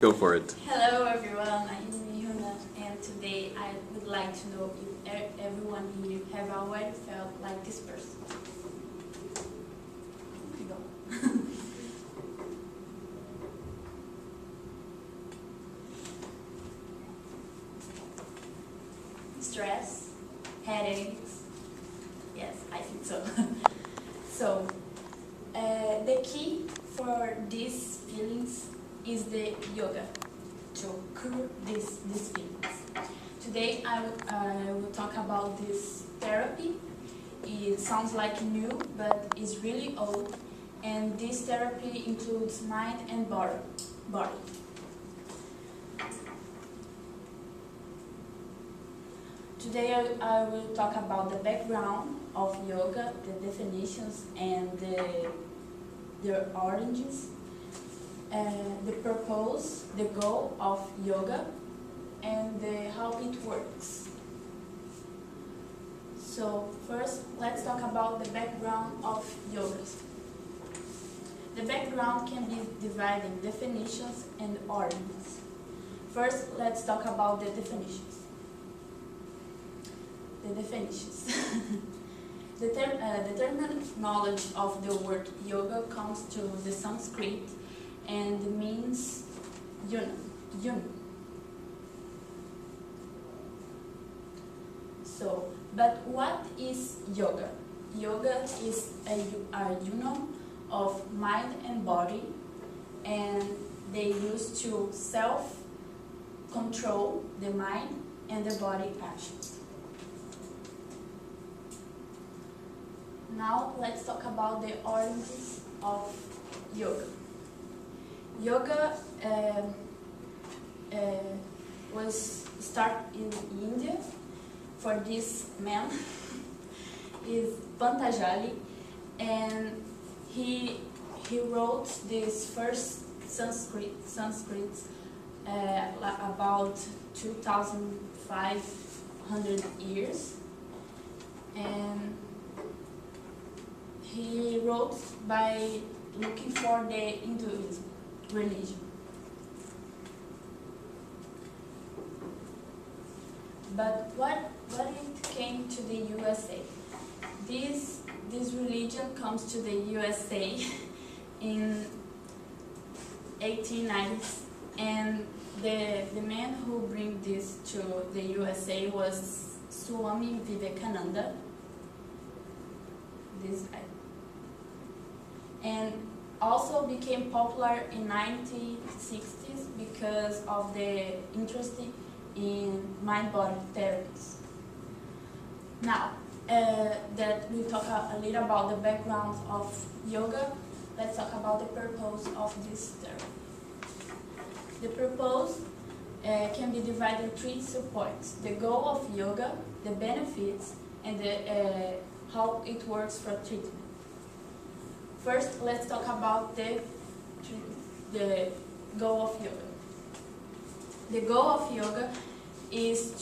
Go for it. Hello everyone, I'm Yuna, and today I would like to know if everyone here have already felt like this person. Go. Stress, headaches. Yes, I think so. So, the key for these feelings is the yoga to cure these feelings. Today I will talk about this therapy. It sounds like new, but it's really old, and this therapy includes mind and body. Today I will talk about the background of yoga, the definitions and their origins, the purpose, the goal of yoga, and how it works. So first, let's talk about the background of yoga. The background can be divided in definitions and origins. First, let's talk about the definitions. The terminology of the word yoga comes to the Sanskrit and means Yuna. So, but what is yoga? Yoga is a union of mind and body, and they use to self-control the mind and the body actions. Now let's talk about the origins of yoga. Yoga was started in India for this man is Patanjali, and he wrote this first Sanskrit about 2,500 years, and he wrote by looking for the Hinduism religion. But what it came to the USA? This religion comes to the USA in 1890s, and the man who bring this to the USA was Swami Vivekananda. This guy. And also became popular in 1960s because of the interest in mind-body therapies. Now that we talk a little about the background of yoga, let's talk about the purpose of this therapy. The purpose can be divided in three subpoints: the goal of yoga, the benefits, and how it works for treatment. First, let's talk about the goal of yoga. The goal of yoga is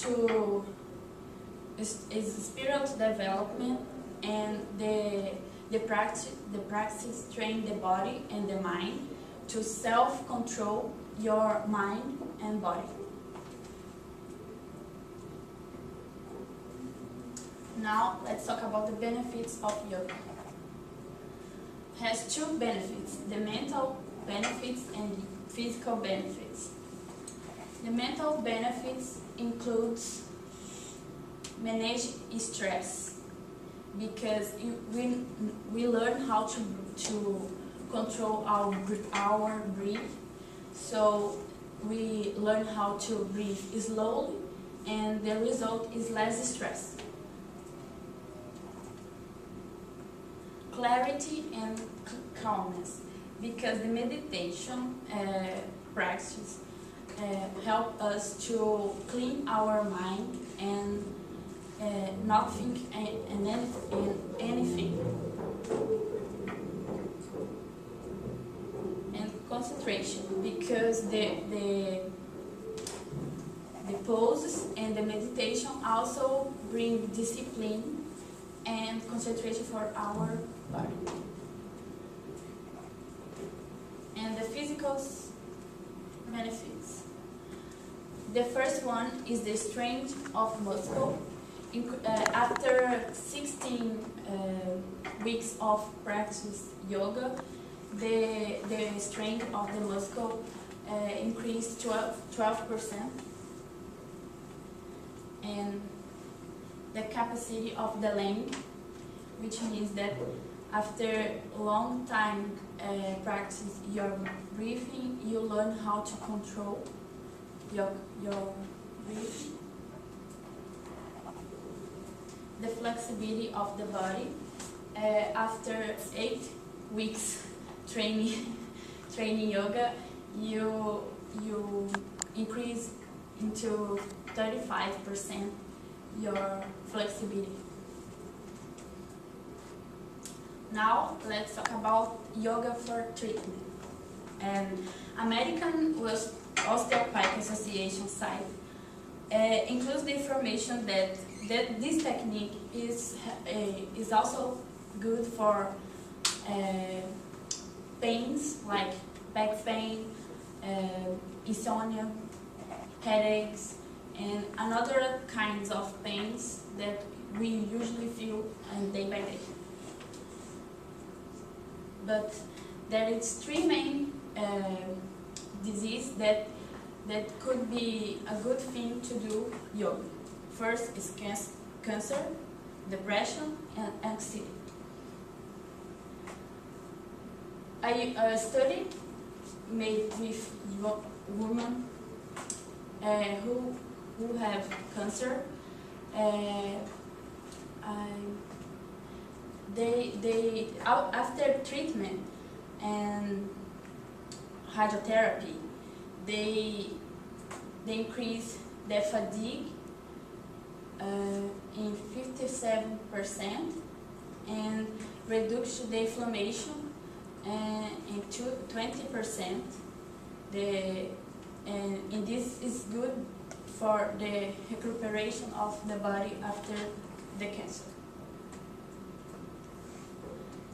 spiritual development, and the practice train the body and the mind to self-control your mind and body. Now let's talk about the benefits of yoga. It has two benefits: the mental benefits and the physical benefits. The mental benefits includes manage stress, because we learn how to control our breath. So we learn how to breathe slowly, and the result is less stress. Clarity and calmness, because the meditation practice help us to clean our mind and not think in anything. And concentration, because the poses and the meditation also bring discipline and concentration for our body. And the benefits. The first one is the strength of muscle. After 16 weeks of practice yoga, the strength of the muscle increased 12%, and the capacity of the lung, which means that after a long time practice your breathing, you learn how to control your breathing. The flexibility of the body. After 8 weeks training yoga, you increase into 35% your flexibility. Now let's talk about yoga for treatment. And American Osteopathic Association site includes the information that this technique is also good for pains like back pain, insomnia, headaches, and another kinds of pains that we usually feel day by day. But there is 3 main diseases that could be a good thing to do yoga. First is cancer, depression, and anxiety. A study made with women who have cancer, they after treatment and radiotherapy, they increase their fatigue in 57% and reduce the inflammation in 20%. And this is good for the recuperation of the body after the cancer.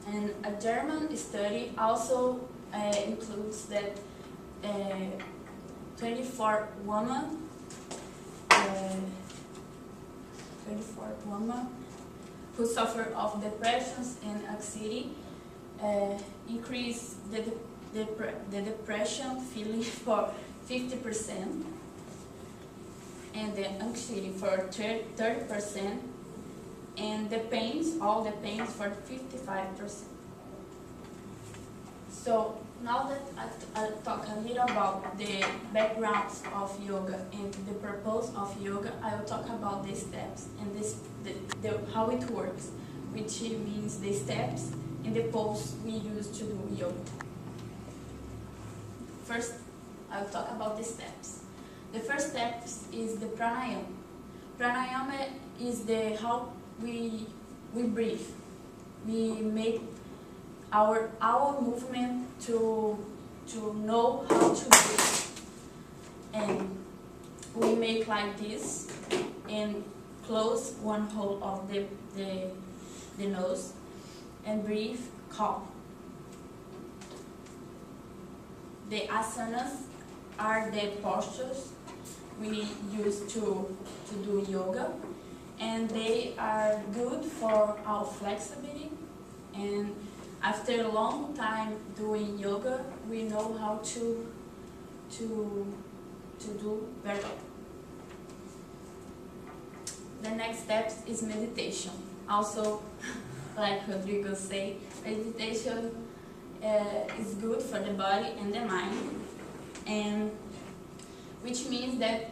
And a German study also includes that 24 women who suffer of depressions and anxiety increase the depression feeling for 50% and the anxiety for 30%, and the pains, all the pains, for 55%. So now that I talk a little about the backgrounds of yoga and the purpose of yoga, I will talk about the steps and how it works, which means the steps and the pose we use to do yoga. First, I'll talk about the steps. The first step is the pranayama. Pranayama is how we breathe. We make our movement to know how to breathe. And we make like this and close one hole of the nose and breathe calm. The asanas are the postures we use to do yoga, and they are good for our flexibility, and after a long time doing yoga, we know how to do very well. The next step is meditation. Also, like Rodrigo said, meditation is good for the body and the mind, and which means that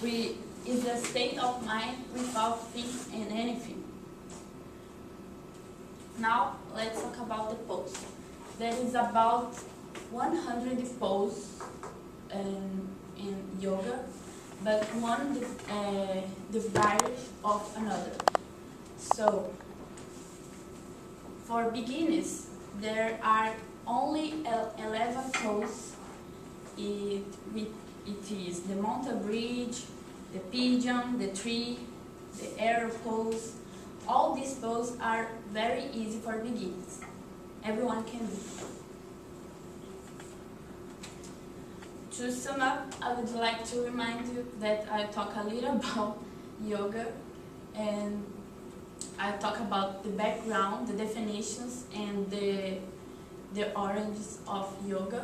we is a state of mind without thinking in anything. Now let's talk about the pose. There is about 100 poses in yoga, but one divided of another. So for beginners, there are only 11 poses. It is the mountain bridge, the pigeon, the tree, the arrow pose. All these poses are very easy for beginners. Everyone can do. To sum up, I would like to remind you that I talk a little about yoga, and I talk about the background, the definitions, and the origins of yoga,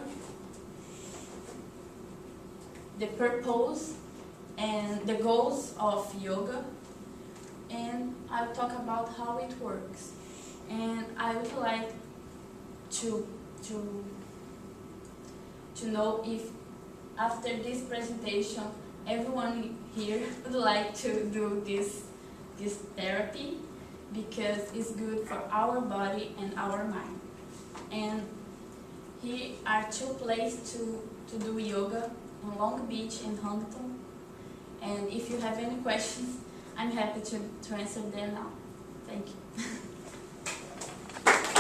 the purpose and the goals of yoga, and I'll talk about how it works. And I would like to know if after this presentation everyone here would like to do this therapy, because it's good for our body and our mind. And here are 2 places to do yoga, in Long Beach and Huntington. And if you have any questions, I'm happy to answer them now. Thank you.